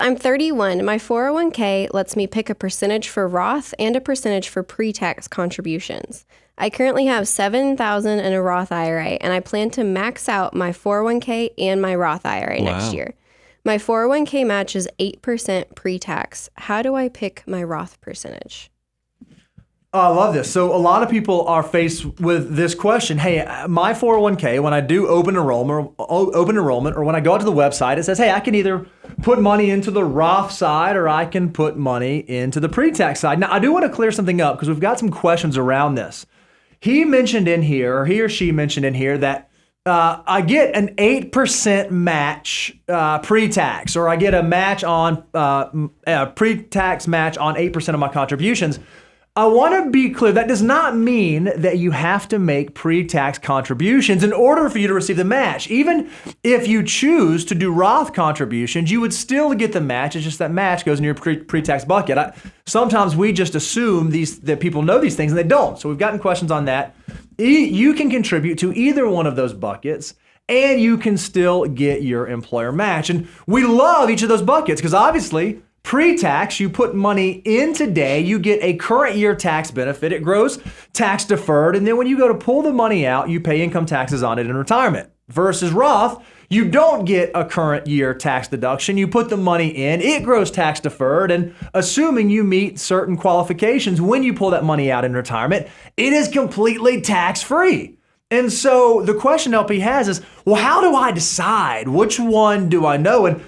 I'm 31. My 401k lets me pick a percentage for Roth and a percentage for pre-tax contributions. I currently have $7,000 in a Roth IRA, and I plan to max out my 401k and my Roth IRA next year. My 401k matches 8% pre-tax. How do I pick my Roth percentage? Oh, I love this. So a lot of people are faced with this question. Hey, my 401k, when I do open enrollment, or when I go out to the website, it says, hey, I can either put money into the Roth side or I can put money into the pre-tax side. Now, I do want to clear something up because we've got some questions around this. He mentioned in here, or he or she mentioned in here that I get an 8% match pre-tax, or I get a match on pre-tax match on 8% of my contributions. I want to be clear, that does not mean that you have to make pre-tax contributions in order for you to receive the match. Even if you choose to do Roth contributions, you would still get the match. It's just that match goes in your pre-tax bucket. Sometimes we just assume that people know these things and they don't. So we've gotten questions on that. You can contribute to either one of those buckets, and you can still get your employer match. And we love each of those buckets because obviously, pre-tax, you put money in today, you get a current year tax benefit. It grows tax deferred. And then when you go to pull the money out, you pay income taxes on it in retirement. Versus Roth, you don't get a current year tax deduction. You put the money in, it grows tax deferred. And assuming you meet certain qualifications when you pull that money out in retirement, it is completely tax-free. And so the question LP has is, well, how do I decide? Which one do I know? And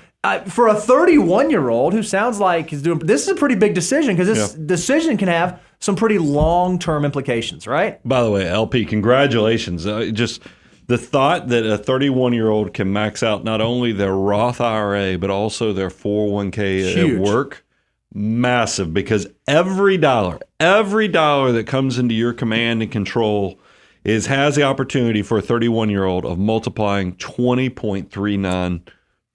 for a 31-year-old who sounds like he's doing, this is a pretty big decision because this decision can have some pretty long-term implications, right? By the way, LP, congratulations. Just the thought that a 31-year-old can max out not only their Roth IRA, but also their 401k at work, massive, because every dollar that comes into your command and control has the opportunity for a 31-year-old of multiplying 20.39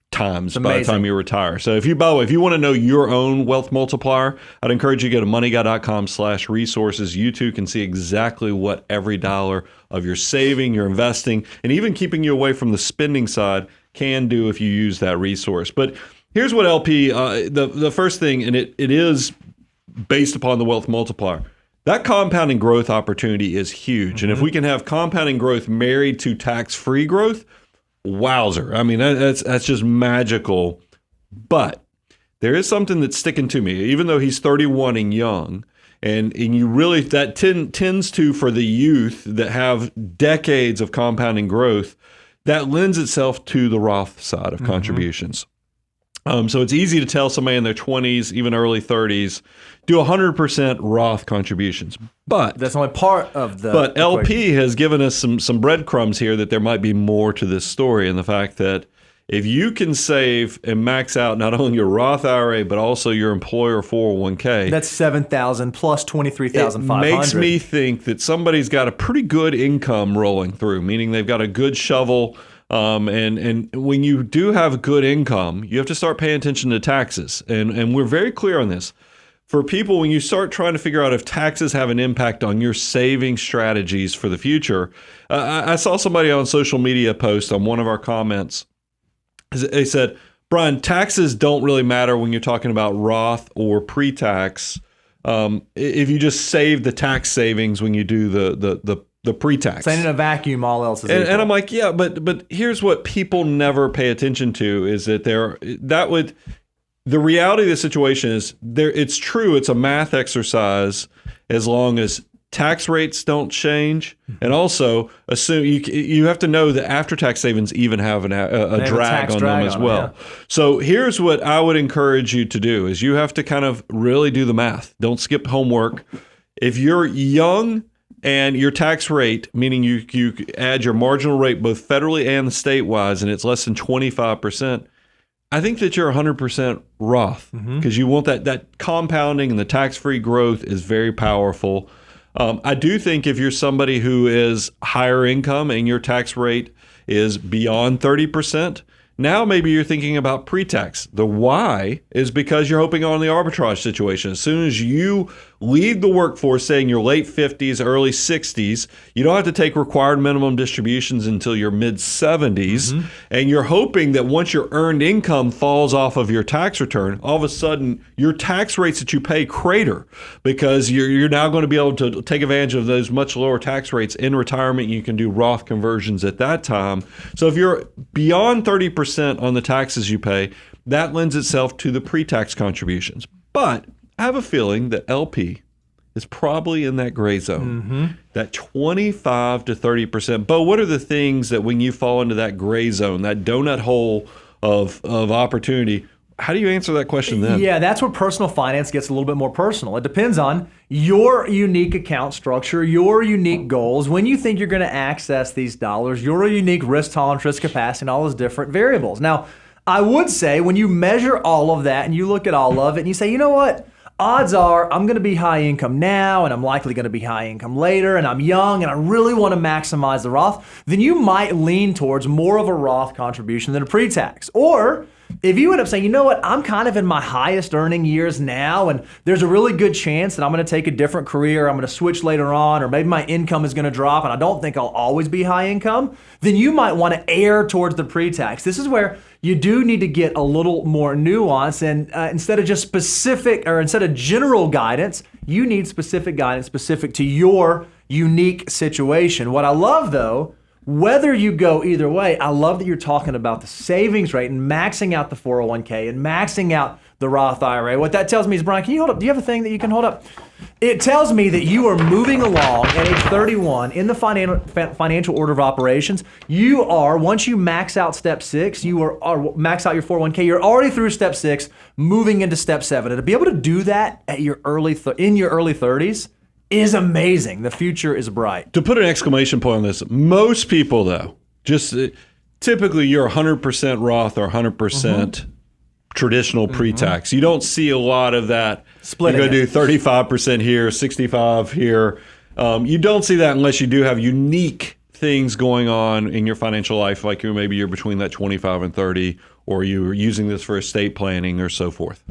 times by the time you retire. So by the way, if you want to know your own wealth multiplier, I'd encourage you to go to moneyguy.com/resources. You too can see exactly what every dollar of your saving, your investing, and even keeping you away from the spending side can do if you use that resource. But here's what LP, the first thing, and it is based upon the wealth multiplier. That compounding growth opportunity is huge. And if we can have compounding growth married to tax-free growth, wowzer. I mean, that's just magical. But there is something that's sticking to me, even though he's 31 and young. And you really, that tends to, for the youth that have decades of compounding growth, that lends itself to the Roth side of contributions. So it's easy to tell somebody in their 20s, even early 30s, do 100% Roth contributions. But that's only part of the But LP has given us some breadcrumbs here that there might be more to this story, and the fact that if you can save and max out not only your Roth IRA, but also your employer 401k. That's $7,000 plus $23,500. It makes me think that somebody's got a pretty good income rolling through, meaning they've got a good shovel. And when you do have good income, you have to start paying attention to taxes. And we're very clear on this. For people, when you start trying to figure out if taxes have an impact on your saving strategies for the future, I saw somebody on social media post on one of our comments. They said, Brian, taxes don't really matter when you're talking about Roth or pre-tax. If you just save the tax savings when you do the pre-tax. Saying in a vacuum, all else is equal. And I'm like, yeah, but here's what people never pay attention to is that the reality of the situation is it's true. It's a math exercise as long as tax rates don't change. And also assume you have to know that after-tax savings even have a drag on them as well. Yeah. So here's what I would encourage you to do is you have to kind of really do the math. Don't skip homework. If you're young and your tax rate, meaning you add your marginal rate both federally and state-wise, and it's less than 25%, I think that you're 100% Roth because you want that compounding, and the tax-free growth is very powerful. I do think if you're somebody who is higher income and your tax rate is beyond 30%, Now maybe you're thinking about pre-tax. The why is because you're hoping on the arbitrage situation. As soon as you leave the workforce, say in your late 50s, early 60s, you don't have to take required minimum distributions until your mid 70s. And you're hoping that once your earned income falls off of your tax return, all of a sudden your tax rates that you pay crater because you're now going to be able to take advantage of those much lower tax rates in retirement. You can do Roth conversions at that time. So if you're beyond 30% on the taxes you pay, that lends itself to the pre-tax contributions. But I have a feeling that LP is probably in that gray zone, that 25 to 30%. But what are the things that when you fall into that gray zone, that donut hole of opportunity, how do you answer that question then? Yeah, that's where personal finance gets a little bit more personal. It depends on your unique account structure, your unique goals, when you think you're going to access these dollars, your unique risk tolerance, risk capacity, and all those different variables. Now, I would say when you measure all of that and you look at all of it and you say, you know what? Odds are I'm going to be high income now and I'm likely going to be high income later and I'm young and I really want to maximize the Roth, then you might lean towards more of a Roth contribution than a pre-tax. Or if you end up saying, you know what, I'm kind of in my highest earning years now and there's a really good chance that I'm going to take a different career, I'm going to switch later on, or maybe my income is going to drop and I don't think I'll always be high income, then you might want to err towards the pre-tax. This is where you do need to get a little more nuance, and instead of just specific or instead of general guidance, you need specific guidance specific to your unique situation. What I love though, whether you go either way, I love that you're talking about the savings rate and maxing out the 401k and maxing out the Roth IRA. What that tells me is, Brian, can you hold up? Do you have a thing that you can hold up? It tells me that you are moving along at age 31 in the financial order of operations. You are, once you max out step 6, you are max out your 401k, you're already through step 6, moving into step 7. And to be able to do that at your in your early 30s is amazing. The future is bright. To put an exclamation point on this, most people though, just typically you're 100% Roth or 100% traditional pre-tax. You don't see a lot of that. Splitting You're going to do 35% here, 65 here. You don't see that unless you do have unique things going on in your financial life, like maybe you're between that 25 and 30, or you're using this for estate planning or so forth.